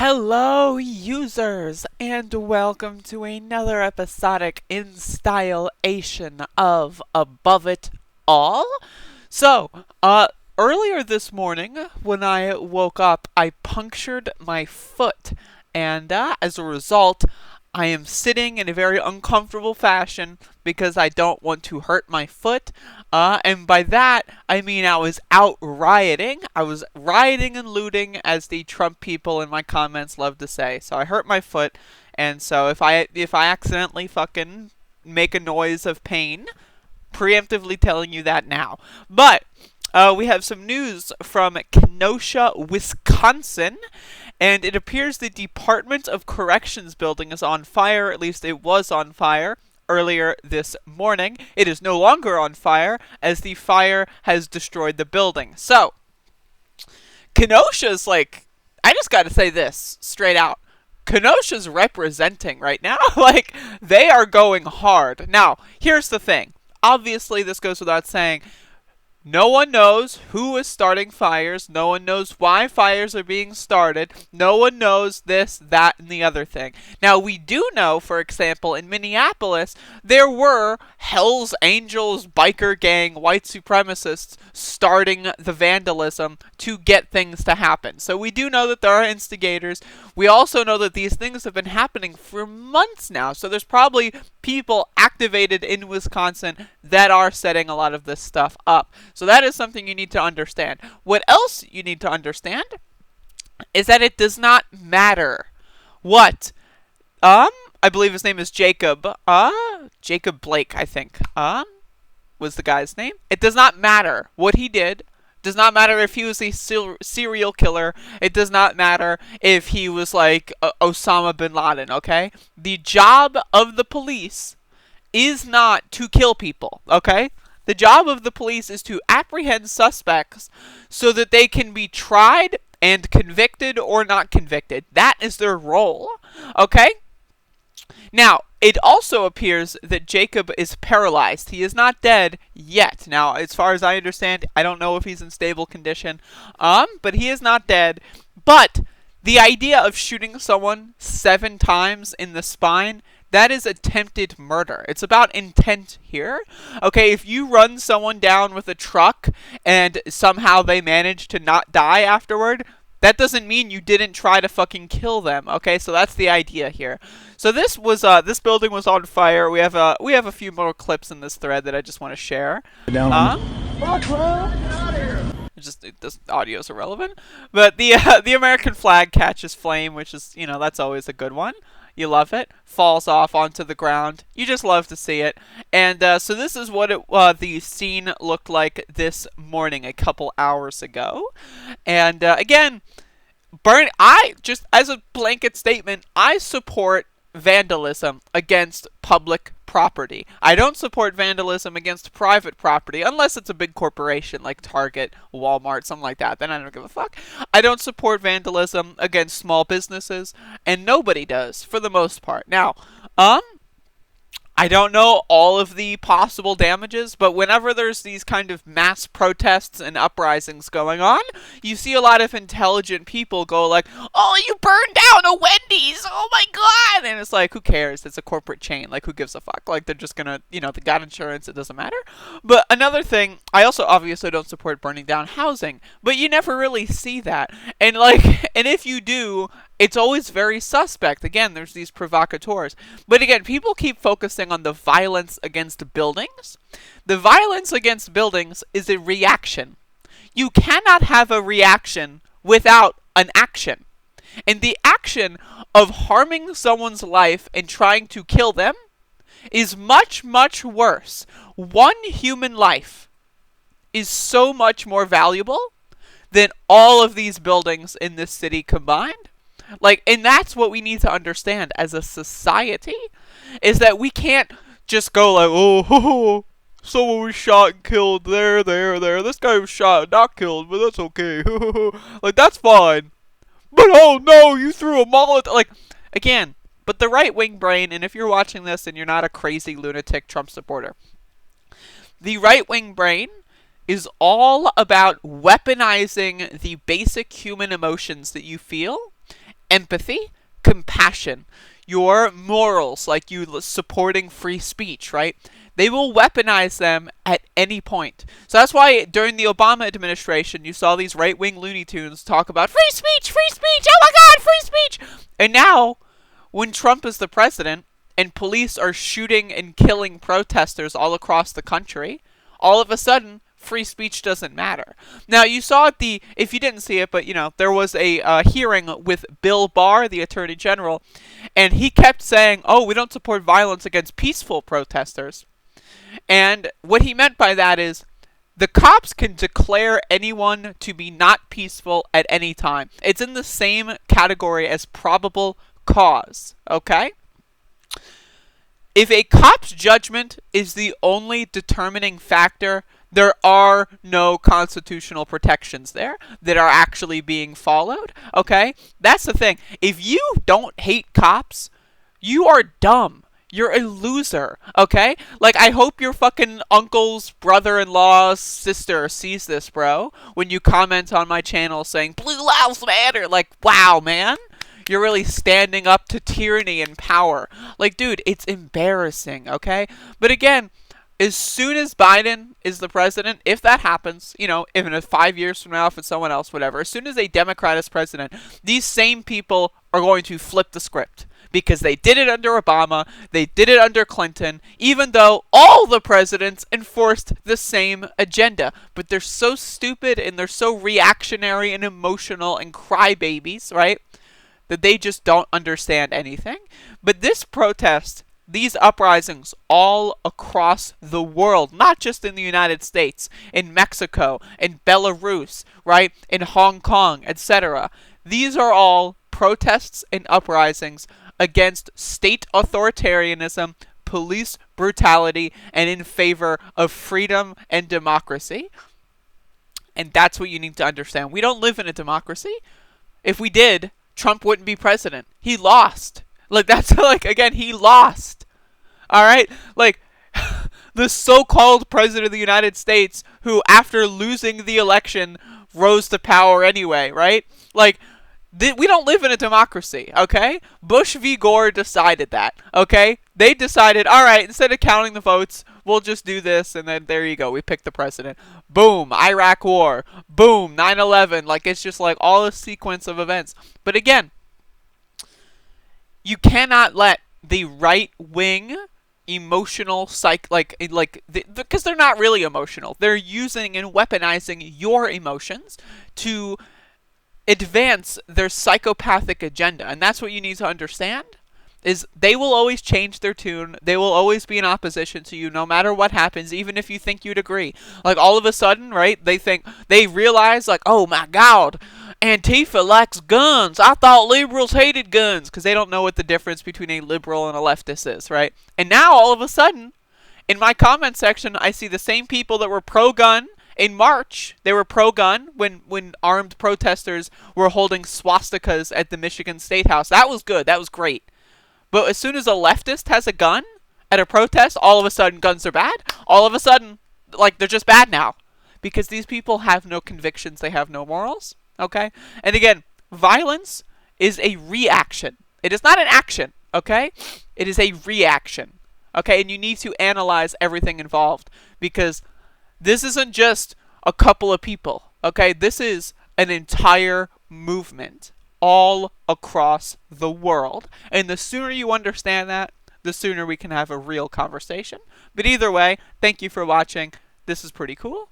Hello, users, and welcome to another episodic installation of Above It All. So, earlier this morning, when I woke up, I punctured my foot, and as a result, I am sitting in a very uncomfortable fashion because I don't want to hurt my foot. And by that, I mean I was out rioting. I was rioting and looting, as the Trump people in my comments love to say. So I hurt my foot, and so if I accidentally fucking make a noise of pain, preemptively telling you that now. But we have some news from Kenosha, Wisconsin, and it appears the Department of Corrections building is on fire. At least it was on fire earlier this morning. It is no longer on fire, as the fire has destroyed the building. So, Kenosha's like, I just gotta say this straight out. Kenosha's representing right now. Like, they are going hard. Now, here's the thing. Obviously, this goes without saying, no one knows who is starting fires. No one knows why fires are being started. No one knows this, that, and the other thing. Now, we do know, for example, in Minneapolis, there were Hell's Angels, biker gang, white supremacists starting the vandalism to get things to happen. So we do know that there are instigators. We also know that these things have been happening for months now. So there's probably people activated in Wisconsin that are setting a lot of this stuff up. So that is something you need to understand. What else you need to understand is that it does not matter what, I believe his name is Jacob, Jacob Blake, I think, was the guy's name. It does not matter what he did. It does not matter if he was a serial killer. It does not matter if he was like Osama bin Laden, okay? The job of the police is not to kill people, okay? The job of the police is to apprehend suspects so that they can be tried and convicted or not convicted. That is their role, okay? Now, it also appears that Jacob is paralyzed. He is not dead yet. Now, as far as I understand, I don't know if he's in stable condition, but he is not dead. But the idea of shooting someone 7 times in the spine, that is attempted murder. It's about intent here. Okay, if you run someone down with a truck and somehow they manage to not die afterward, that doesn't mean you didn't try to fucking kill them. Okay, so that's the idea here. So this building was on fire. We have a few more clips in this thread that I just want to share. This audio is irrelevant. But the American flag catches flame, which is, that's always a good one. You love it. Falls off onto the ground. You just love to see it. And so this is what the scene looked like this morning, a couple hours ago. And again, just as a blanket statement, I support vandalism against public property. I don't support vandalism against private property unless it's a big corporation like Target, Walmart, something like that. Then I don't give a fuck. I don't support vandalism against small businesses, and nobody does for the most part. Now, I don't know all of the possible damages, but whenever there's these kind of mass protests and uprisings going on, you see a lot of intelligent people go like, oh, you burned down a Wendy's, oh my god! And it's like, who cares? It's a corporate chain. Like, who gives a fuck? Like, they're just gonna, they got insurance, it doesn't matter. But another thing, I also obviously don't support burning down housing, but you never really see that. And and if you do, it's always very suspect. Again, there's these provocateurs. But again, people keep focusing on the violence against buildings. The violence against buildings is a reaction. You cannot have a reaction without an action. And the action of harming someone's life and trying to kill them is much, much worse. One human life is so much more valuable than all of these buildings in this city combined. And that's what we need to understand as a society, is that we can't just go like, oh, someone was shot and killed there. This guy was shot and not killed, but that's okay. That's fine. But oh no, you threw a Molotov. Again, but the right-wing brain, and if you're watching this and you're not a crazy lunatic Trump supporter, the right-wing brain is all about weaponizing the basic human emotions that you feel empathy, compassion, your morals, like you supporting free speech, right? They will weaponize them at any point. So that's why during the Obama administration, you saw these right-wing Looney Tunes talk about free speech, oh my god, free speech! And now, when Trump is the president, and police are shooting and killing protesters all across the country, all of a sudden, free speech doesn't matter. Now, you saw at if you didn't see it, but, there was a hearing with Bill Barr, the Attorney General, and he kept saying, oh, we don't support violence against peaceful protesters. And what he meant by that is, the cops can declare anyone to be not peaceful at any time. It's in the same category as probable cause, okay? If a cop's judgment is the only determining factor, there are no constitutional protections there that are actually being followed, okay? That's the thing. If you don't hate cops, you are dumb. You're a loser, okay? Like, I hope your fucking uncle's brother-in-law's sister sees this, bro, when you comment on my channel saying, Blue Lives Matter. Like, wow, man. You're really standing up to tyranny and power. Like, dude, it's embarrassing, okay? But again, as soon as Biden is the president, if that happens, even if 5 years from now, if it's someone else, whatever, as soon as a Democrat is president, these same people are going to flip the script. Because they did it under Obama, they did it under Clinton, even though all the presidents enforced the same agenda. But they're so stupid and they're so reactionary and emotional and crybabies, right? That they just don't understand anything. But this protest, these uprisings all across the world, not just in the United States, in Mexico, in Belarus, right, in Hong Kong, etc. These are all protests and uprisings against state authoritarianism, police brutality, and in favor of freedom and democracy. And that's what you need to understand. We don't live in a democracy. If we did, Trump wouldn't be president. He lost. Like, that's, like, again, he lost. Alright? Like, the so-called president of the United States, who, after losing the election, rose to power anyway, right? Like, we don't live in a democracy, okay? Bush v. Gore decided that, okay? They decided, alright, instead of counting the votes, we'll just do this, and then there you go, we picked the president. Boom, Iraq War. Boom, 9/11. Like, it's just like all a sequence of events. But again, you cannot let the right-wing emotional because they're not really emotional. They're using and weaponizing your emotions to advance their psychopathic agenda. And that's what you need to understand, is they will always change their tune. They will always be in opposition to you no matter what happens, even if you think you'd agree. Like, all of a sudden, right, they realize, like, oh my god, Antifa likes guns. I thought liberals hated guns, because they don't know what the difference between a liberal and a leftist is, right? And now, all of a sudden, in my comment section, I see the same people that were pro-gun in March. They were pro-gun when armed protesters were holding swastikas at the Michigan State House. That was good. That was great. But as soon as a leftist has a gun at a protest, all of a sudden guns are bad. All of a sudden, like, they're just bad now. Because these people have no convictions. They have no morals. Okay? And again, violence is a reaction. It is not an action. Okay? It is a reaction. Okay? And you need to analyze everything involved. Because this isn't just a couple of people, okay? This is an entire movement all across the world. And the sooner you understand that, the sooner we can have a real conversation. But either way, thank you for watching. This is pretty cool.